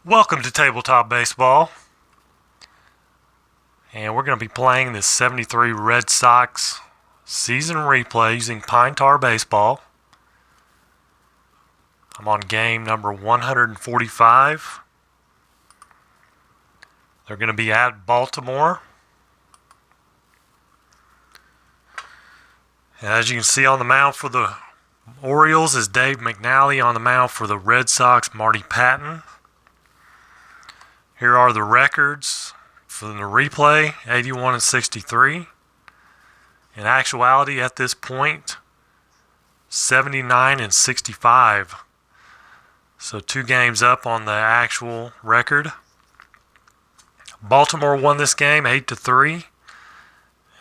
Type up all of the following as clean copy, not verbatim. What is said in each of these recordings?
Welcome to Tabletop Baseball, and we're going to be playing the 73 Red Sox season replay using Pine Tar Baseball. I'm on game number 145. They're going to be at Baltimore. And as you can see on the mound for the Orioles is Dave McNally. On the mound for the Red Sox, Marty Patton. Here are the records for the replay, 81 and 63. In actuality, at this point, 79 and 65. So 2 games up on the actual record. Baltimore won this game 8-3.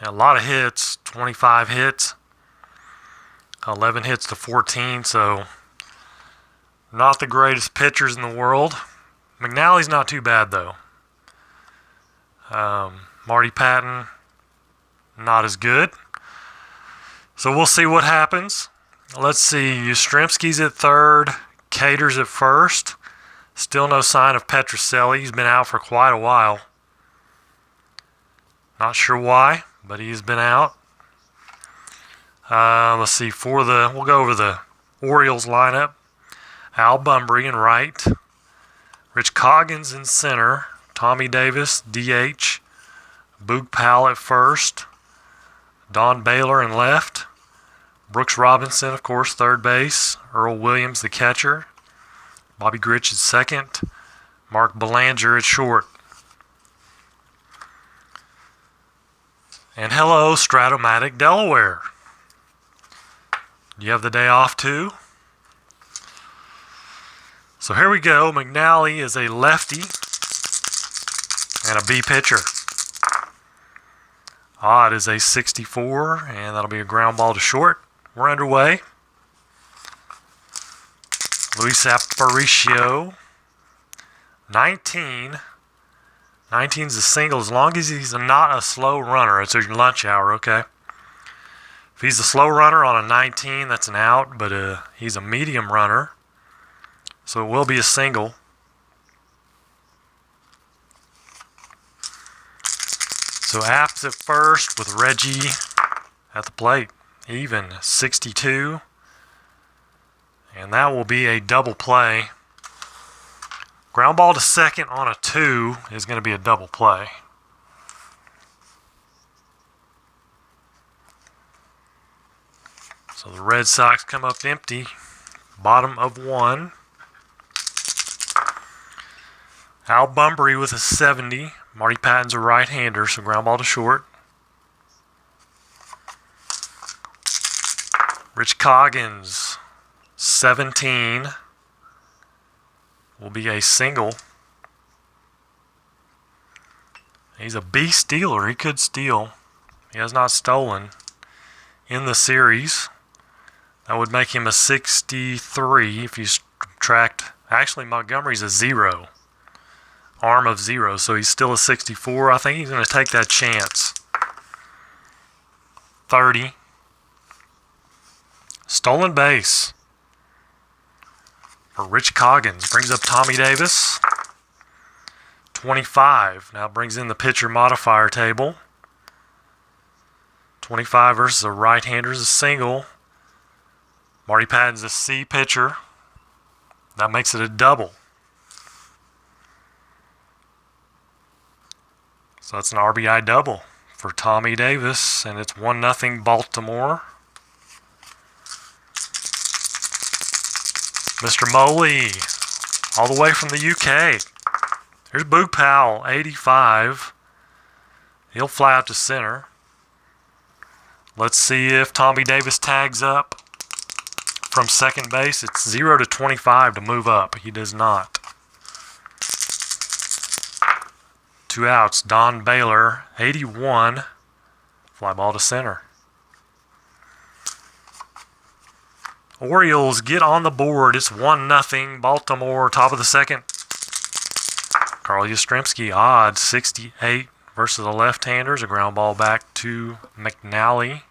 A lot of hits, 25 hits, 11 hits to 14. So not the greatest pitchers in the world. McNally's not too bad, though. Marty Patton, not as good. So we'll see what happens. Let's see. Yastrzemski's at third. Cater's at first. Still no sign of Petrocelli. He's been out for quite a while. Not sure why, but he's been out. Let's see. We'll go over the Orioles lineup. Al Bunbury in right. Rich Coggins in center, Tommy Davis, DH, Boog Powell at first, Don Baylor in left, Brooks Robinson, of course, third base, Earl Williams, the catcher, Bobby Grich at second, Mark Belanger at short. And hello, Stratomatic, Delaware. You have the day off too? So here we go. McNally is a lefty and a B pitcher. Odd is a 64, and that'll be a ground ball to short. We're underway. Luis Aparicio, 19. 19's a single as long as he's not a slow runner. It's your lunch hour, okay? If he's a slow runner on a 19, that's an out, but he's a medium runner. So it will be a single. So Apps at first with Reggie at the plate. Even 62. And that will be a double play. Ground ball to second on a 2 is going to be a double play. So the Red Sox come up empty. Bottom of 1. Al Bunbury with a 70. Marty Patton's a right-hander, so ground ball to short. Rich Coggins, 17. Will be a single. He's a B stealer. He could steal. He has not stolen in the series. That would make him a 63 if you subtract. Actually, Montgomery's a 0. Arm of 0, so he's still a 64. I think he's going to take that chance. 30. Stolen base for Rich Coggins. Brings up Tommy Davis. 25. Now brings in the pitcher modifier table. 25 versus a right-hander is a single. Marty Patton's a C pitcher. That makes it a double. So that's an RBI double for Tommy Davis, and it's 1-0 Baltimore. Mr. Moley, all the way from the UK. Here's Boog Powell, 85. He'll fly out to center. Let's see if Tommy Davis tags up from second base. It's 0-25 to move up. He does not. 2 outs. Don Baylor, 81. Fly ball to center. Orioles get on the board. It's 1-0 Baltimore, top of the second. Carl Yastrzemski, odd, 68 versus the left-handers. A ground ball back to McNally.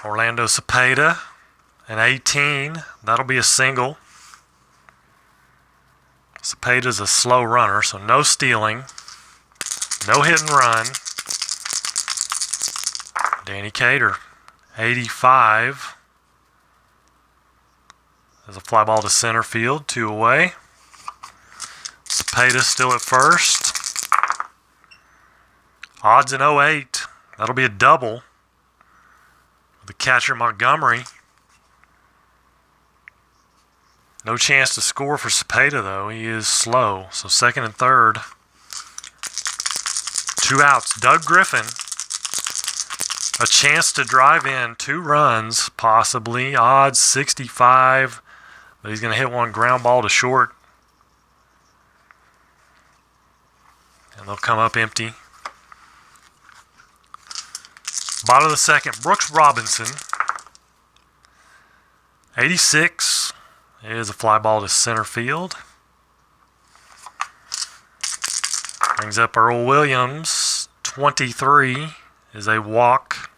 Orlando Cepeda, an 18. That'll be a single. Cepeda's a slow runner, so no stealing, no hit and run. Danny Cater, 85. There's a fly ball to center field, 2 away. Cepeda still at first. Odds in 08. That'll be a double. The catcher Montgomery. No chance to score for Cepeda, though. He is slow. So second and third. 2 outs. Doug Griffin. A chance to drive in 2 runs, possibly. Odds 65. But he's going to hit one ground ball to short. And they'll come up empty. Bottom of the second, Brooks Robinson. 86 is a fly ball to center field. Brings up Earl Williams. 23 is a walk.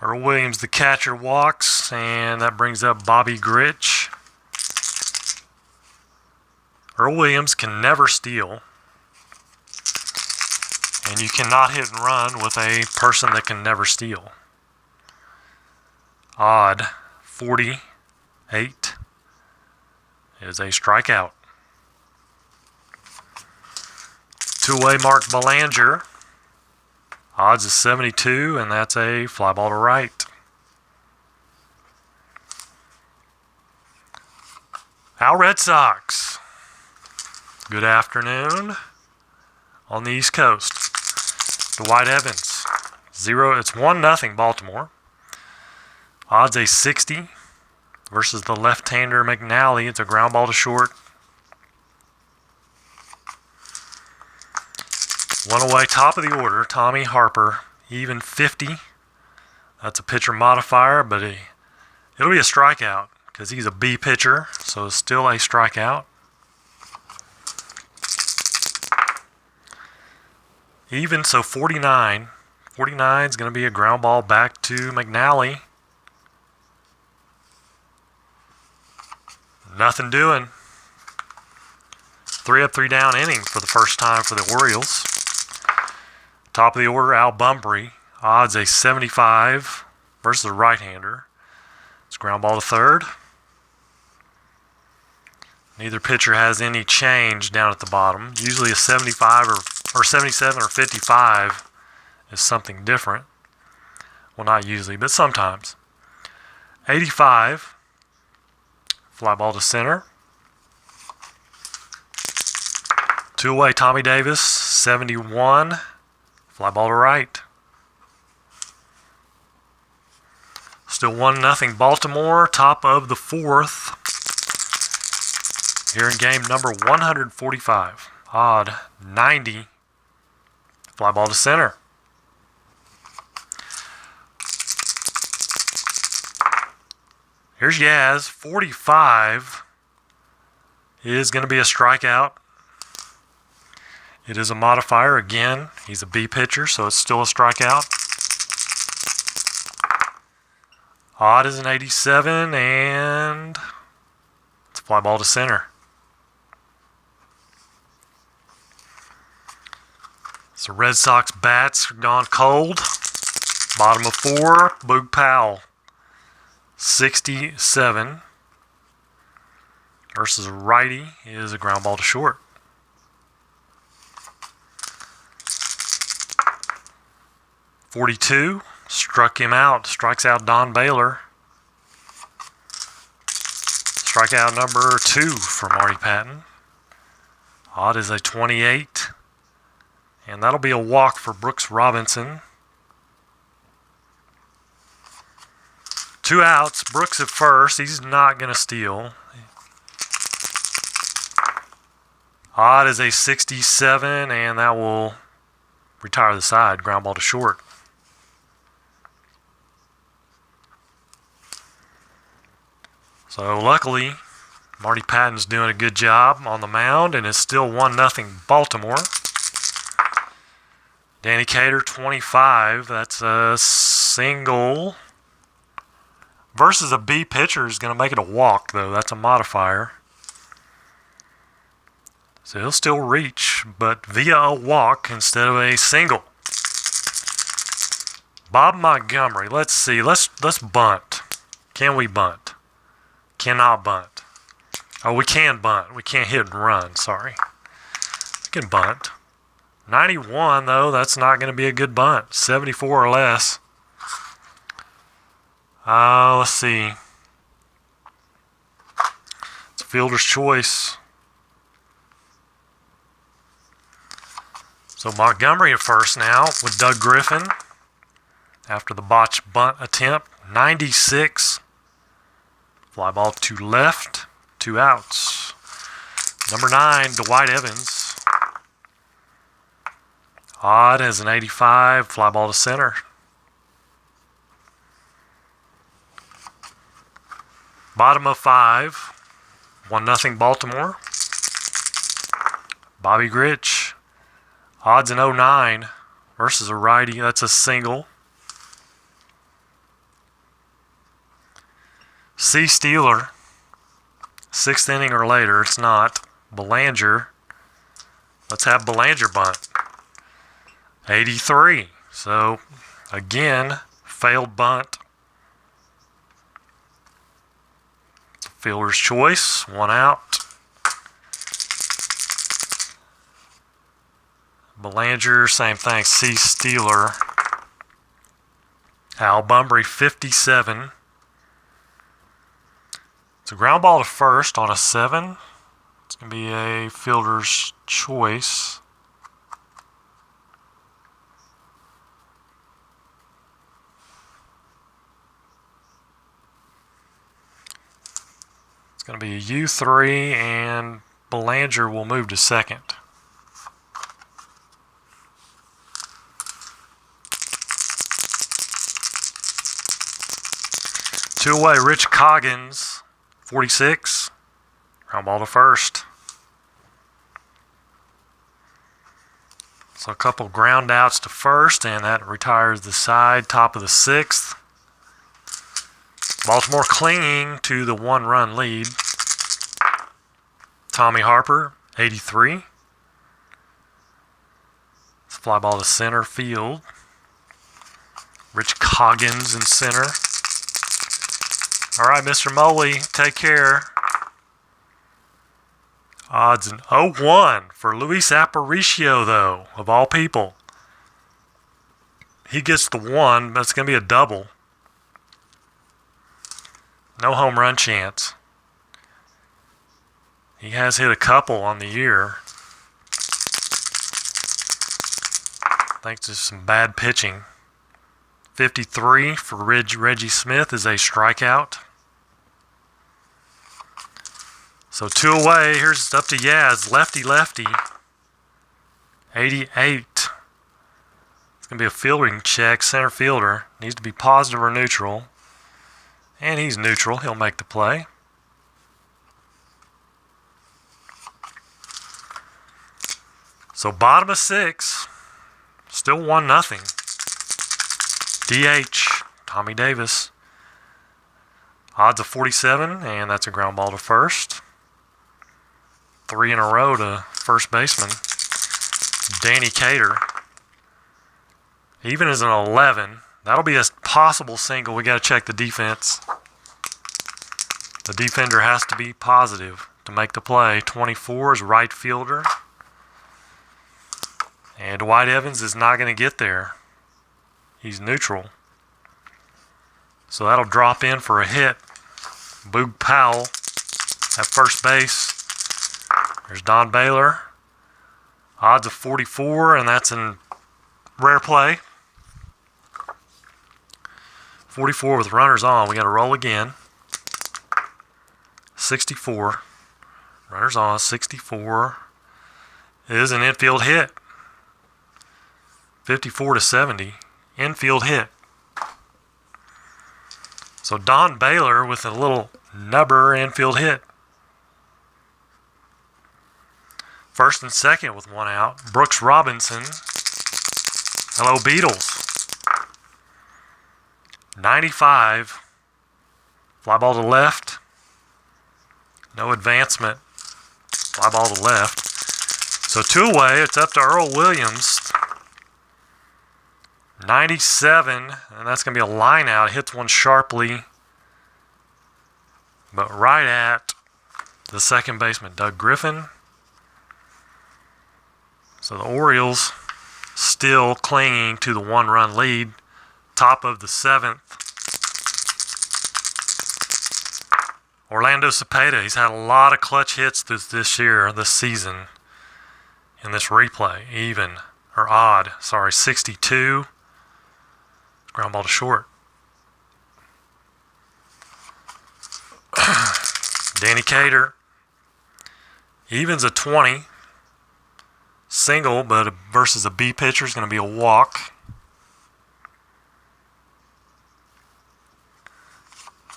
Earl Williams, the catcher, walks, and that brings up Bobby Gritch. Earl Williams can never steal. And you cannot hit and run with a person that can never steal. Odd 48 is a strikeout. 2-way Mark Belanger. Odds is 72, and that's a fly ball to right. Our Red Sox. Good afternoon on the East Coast. Dwight Evans. 0. It's 1-0 Baltimore. Odds a 60 versus the left-hander McNally. It's a ground ball to short. 1 away, top of the order, Tommy Harper, even 50. That's a pitcher modifier, but it'll be a strikeout because he's a B pitcher, so it's still a strikeout. Even, so 49. 49 is going to be a ground ball back to McNally. Nothing doing. 3 up, 3 down inning for the first time for the Orioles. Top of the order, Al Bumbry. Odds a 75 versus a right-hander. It's ground ball to third. Neither pitcher has any change down at the bottom. Usually a 75 or 77 or 55 is something different. Well, not usually, but sometimes. 85. Fly ball to center. 2 away, Tommy Davis. 71. Fly ball to right. Still 1-0 Baltimore, top of the 4th. Here in game number 145. Odd 90. Fly ball to center. Here's Yaz. 45 is going to be a strikeout. It is a modifier. Again, he's a B pitcher, so it's still a strikeout. Odd is an 87, and it's a fly ball to center. So Red Sox bats are gone cold. Bottom of 4, Boog Powell. 67 versus a righty is a ground ball to short. .42 struck him out. Strikes out Don Baylor. Strikeout number 2 for Marty Patton. Odd is a 28. And that'll be a walk for Brooks Robinson. 2 outs. Brooks at first. He's not going to steal. Odd is a 67, and that will retire the side. Ground ball to short. So luckily, Marty Patton's doing a good job on the mound, and it's still 1-0 Baltimore. Danny Cater, 25. That's a single. Versus a B pitcher is going to make it a walk, though. That's a modifier. So he'll still reach, but via a walk instead of a single. Bob Montgomery, let's see. Let's bunt. Can we bunt? Cannot bunt. Oh, we can bunt. We can't hit and run, sorry. We can bunt. 91, though, that's not going to be a good bunt. 74 or less. Let's see. It's a fielder's choice. So Montgomery at first now with Doug Griffin after the botched bunt attempt. 96. Fly ball to left. 2 outs. Number 9, Dwight Evans. Odd as an 85. Fly ball to center. Bottom of 5. 1-0 Baltimore. Bobby Grich. Odds in 09 versus a righty. That's a single. C. Steeler. 6th inning or later. It's not. Belanger. Let's have Belanger bunt. 83. So, again, failed bunt. Fielder's choice. 1 out. Belanger, same thing. C. Steeler. Al Bunbury, 57. It's a ground ball to first on a 7. It's going to be a fielder's choice. It's going to be a U3, and Belanger will move to second. Two away, Rich Coggins, 46. Ground ball to first. So a couple ground outs to first, and that retires the side, top of the 6th. Baltimore clinging to the 1-run lead. Tommy Harper, 83. It's a fly ball to center field. Rich Coggins in center. All right, Mr. Moley, take care. Odds in 0-1 for Luis Aparicio, though, of all people. He gets the 1, but it's going to be a double. No home run chance. He has hit a couple on the year. Thanks to some bad pitching. 53 for Reggie Smith is a strikeout. So 2 away. Here's up to Yaz. Lefty. 88. It's going to be a fielding check. Center fielder. Needs to be positive or neutral. And he's neutral. He'll make the play. So bottom of 6. Still 1-0. DH, Tommy Davis. Odds of 47, and that's a ground ball to first. 3 in a row to first baseman. Danny Cater. Even as an 11. That'll be a possible single. We got to check the defense. The defender has to be positive to make the play. 24 is right fielder. And Dwight Evans is not going to get there. He's neutral. So that'll drop in for a hit. Boog Powell at first base. There's Don Baylor. Odds of 44, and that's in rare play. 44 with runners on. We got to roll again. 64. Runners on. 64 is an infield hit. 54-70. Infield hit. So Don Baylor with a little nubber infield hit. First and second with 1 out. Brooks Robinson. Hello, Beatles. 95. Fly ball to left. No advancement. Fly ball to left. So 2 away. It's up to Earl Williams. 97, and that's going to be a line out. Hits one sharply, but right at the second baseman, Doug Griffin. So the Orioles still clinging to the 1-run lead. Top of the 7th. Orlando Cepeda, he's had a lot of clutch hits this season in this replay. Odd, 62. Ground ball to short. Danny Cater. Evens a 20. Single, but versus a B pitcher is going to be a walk.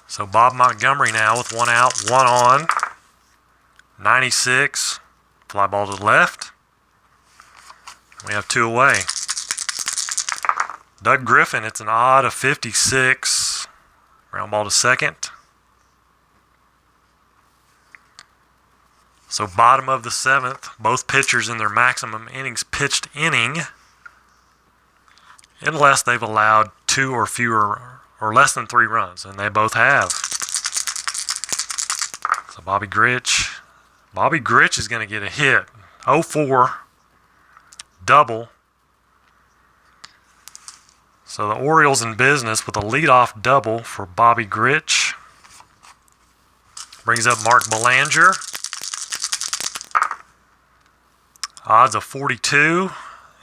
So Bob Montgomery now with 1 out, 1 on. 96. Fly ball to the left. We have 2 away. Doug Griffin, it's an odd of 56. Ground ball to second. So bottom of the 7th, both pitchers in their maximum innings pitched inning, unless they've allowed 2 or fewer or less than 3 runs, and they both have. So Bobby Grich is going to get a hit. 0-4, double. So the Orioles in business with a leadoff double for Bobby Grich. Brings up Mark Belanger. Odds of 42,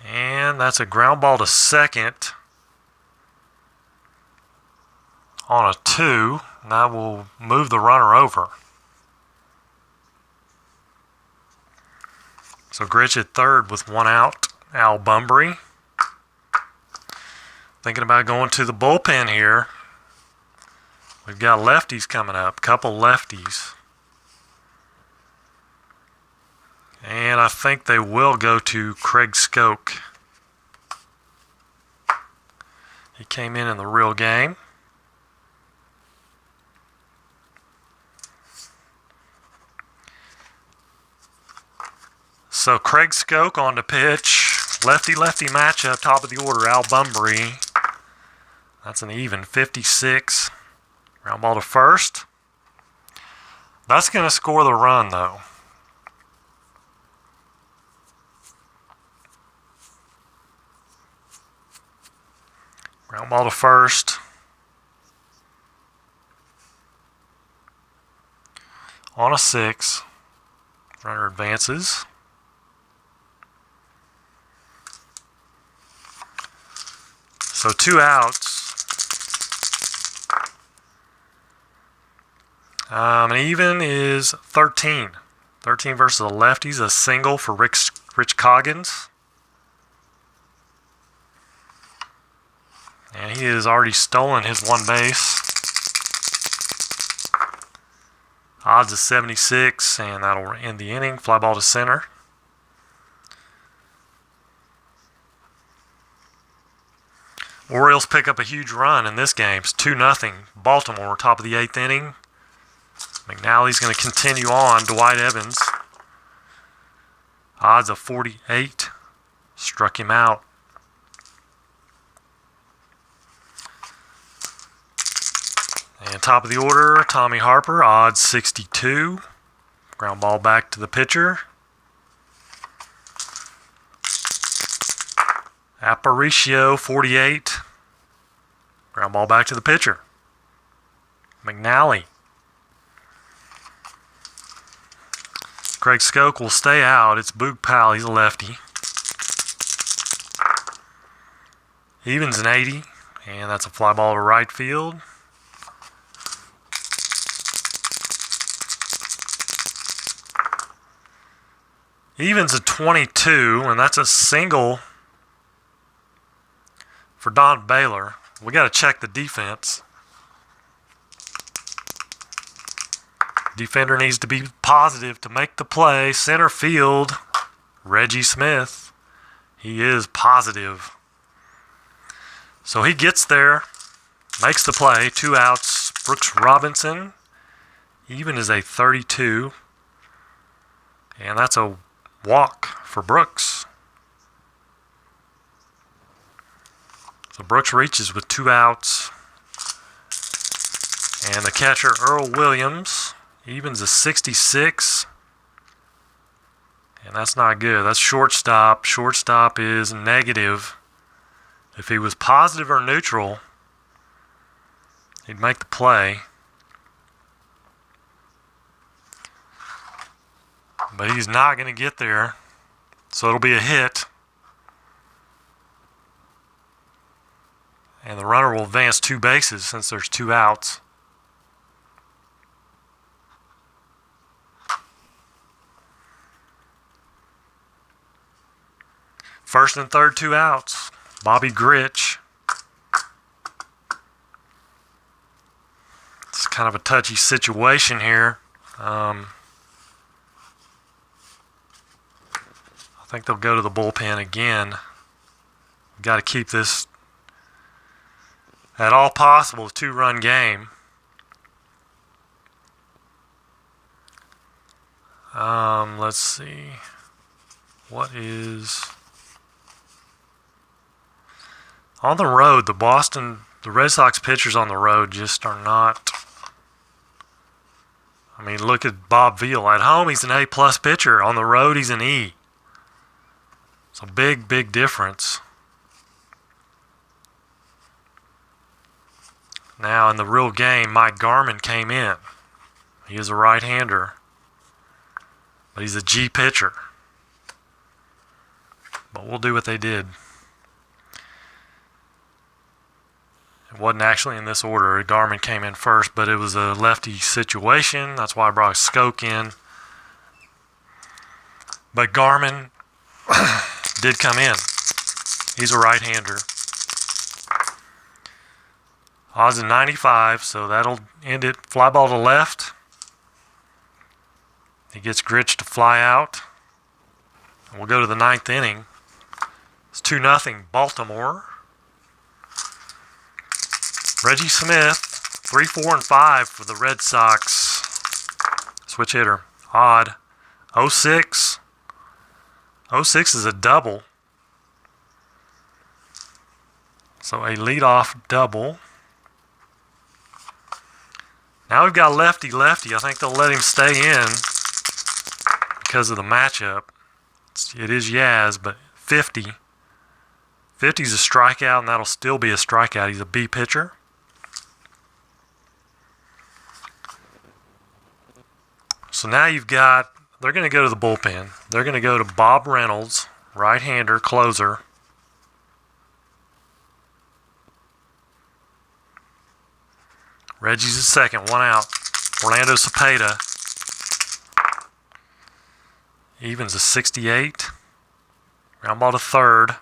and that's a ground ball to second on a 2. That will move the runner over. So Grich at third with 1 out. Al Bumbry thinking about going to the bullpen here. We've got lefties coming up, couple lefties. And I think they will go to Craig Skoke. He came in the real game. So Craig Skoke on the pitch. Lefty-lefty matchup, top of the order, Al Bumbry. That's an even 56. Ground ball to first. That's going to score the run, though. Ground ball to first. On a 6. Runner advances. So 2 outs. An even is 13. 13 versus the lefties. A single for Rich Coggins. And he has already stolen his 1 base. Odds of 76, and that'll end the inning. Fly ball to center. Orioles pick up a huge run in this game. It's 2-0. Baltimore, top of the 8th inning. McNally's going to continue on. Dwight Evans. Odds of 48. Struck him out. And top of the order, Tommy Harper, odds 62. Ground ball back to the pitcher. Aparicio, 48. Ground ball back to the pitcher. McNally. Craig Skoke will stay out. It's Boog Powell. He's a lefty. Evens an 80. And that's a fly ball to right field. Evens a 22. And that's a single for Don Baylor. We got to check the defense. Defender needs to be positive to make the play. Center field, Reggie Smith. He is positive. So he gets there, makes the play. 2 outs. Brooks Robinson. Even is a 32. And that's a walk for Brooks. So Brooks reaches with 2 outs. And the catcher, Earl Williams, evens a 66. And that's not good. That's shortstop. Shortstop is negative. If he was positive or neutral, he'd make the play. But he's not going to get there. So it'll be a hit. And the runner will advance 2 bases since there's 2 outs. First and third, 2 outs. Bobby Grich. It's kind of a touchy situation here. I think they'll go to the bullpen again. Got to keep this at all possible, a 2-run game. Let's see. What is... On the road, the Red Sox pitchers on the road just are not... I mean, look at Bob Veal. At home, he's an A-plus pitcher. On the road, he's an E. It's a big, big difference. Now, in the real game, Mike Garman came in. He is a right-hander. But he's a G pitcher. But we'll do what they did. It wasn't actually in this order. Garman came in first, but it was a lefty situation. That's why I brought Skoke in. But Garman did come in. He's a right-hander. Odds of 95, so that'll end it. Fly ball to left. He gets Grich to fly out. And we'll go to the 9th inning. It's 2-0 Baltimore. Reggie Smith, 3, 4, and 5 for the Red Sox. Switch hitter. Odd. 06. 06 is a double. So a leadoff double. Now we've got lefty-lefty. I think they'll let him stay in because of the matchup. It is Yaz, but 50. 50 is a strikeout, and that'll still be a strikeout. He's a B pitcher. So now you've got, they're going to go to the bullpen. They're going to go to Bob Reynolds, right-hander, closer. Reggie's the second, 1 out. Orlando Cepeda evens a 68. Ground ball to third.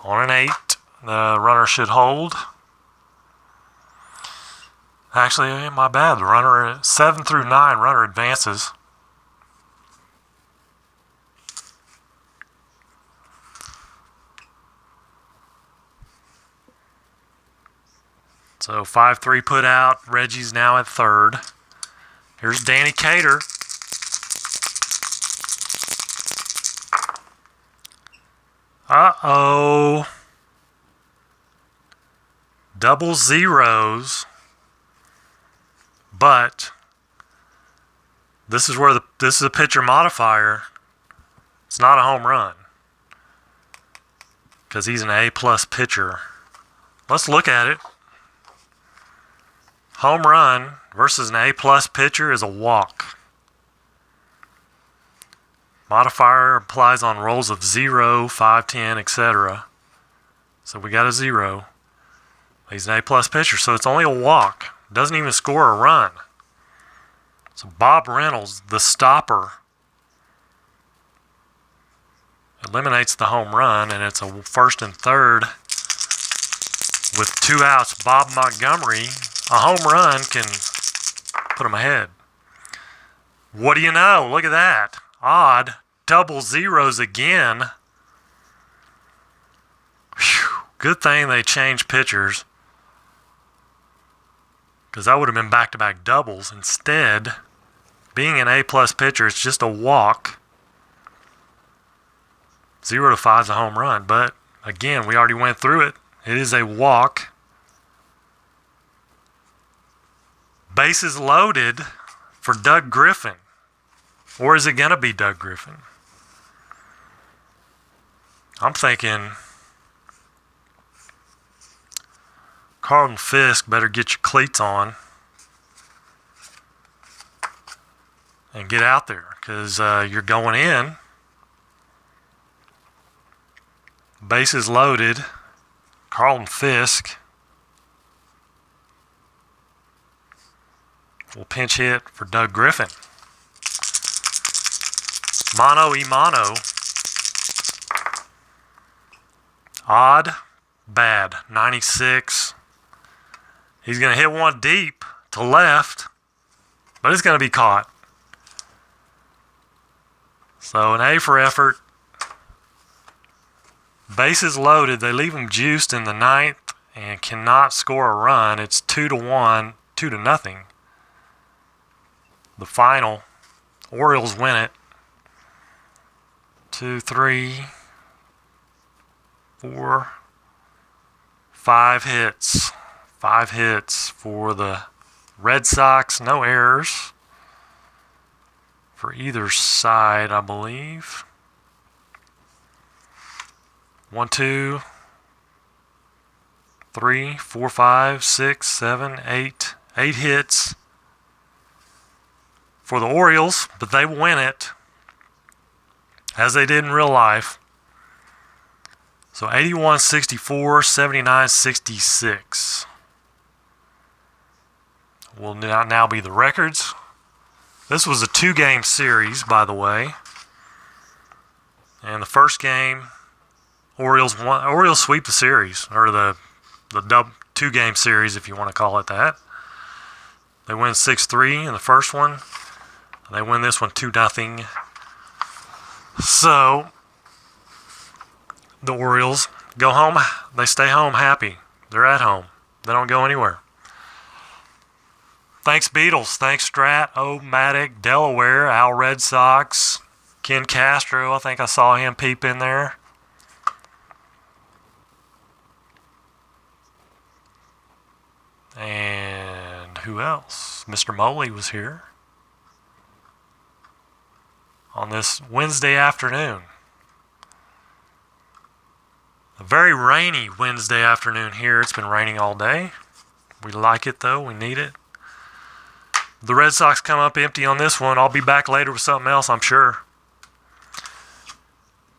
On an 8. The runner should hold. Actually, my bad. The runner, 7 through 9, runner advances. So 5-3 put out. Reggie's now at third. Here's Danny Cater. Uh-oh. Double zeros. But this is where this is a pitcher modifier. It's not a home run because he's an A-plus pitcher. Let's look at it. Home run versus an A-plus pitcher is a walk. Modifier applies on rolls of 0, 5, 10, etc. So we got a 0. He's an A-plus pitcher, so it's only a walk. Doesn't even score a run. So Bob Reynolds, the stopper, eliminates the home run, and it's a first and third with 2 outs. Bob Montgomery, a home run can put him ahead. What do you know? Look at that. Odd. Double zeros again. Whew. Good thing they changed pitchers, because that would have been back-to-back doubles. Instead, being an A-plus pitcher, it's just a walk. 0 to 5 is a home run. But again, we already went through it. It is a walk. Bases loaded for Doug Griffin. Or is it going to be Doug Griffin? I'm thinking Carlton Fisk better get your cleats on and get out there, because you're going in. Bases loaded. Carlton Fisk will pinch hit for Doug Griffin. Mano y mano. Odd, bad. 96. He's going to hit one deep to left, but it's going to be caught. So an A for effort. Bases loaded. They leave him juiced in the ninth and cannot score a run. It's 2-1, 2-0. The final. Orioles win it. 2, 3, 4, 5 hits. 5 hits for the Red Sox. No errors for either side, I believe. 1, 2, 3, 4, 5, 6, 7, 8. 8 hits for the Orioles, but they win it as they did in real life. So 81-64, 79-66 will now be the records. This was a 2-game series, by the way. And the first game, Orioles sweep the series, or the 2-game series, if you want to call it that. They win 6-3 in the first one. They win this one 2-0. So the Orioles go home. They stay home happy. They're at home. They don't go anywhere. Thanks, Beatles. Thanks, Strat, O-Matic, Delaware, Al Red Sox, Ken Castro. I think I saw him peep in there. And who else? Mr. Moley was here on this Wednesday afternoon. A very rainy Wednesday afternoon here. It's been raining all day. We like it, though. We need it. The Red Sox come up empty on this one. I'll be back later with something else, I'm sure.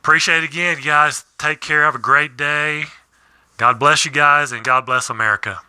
Appreciate it again, you guys. Take care. Have a great day. God bless you guys, and God bless America.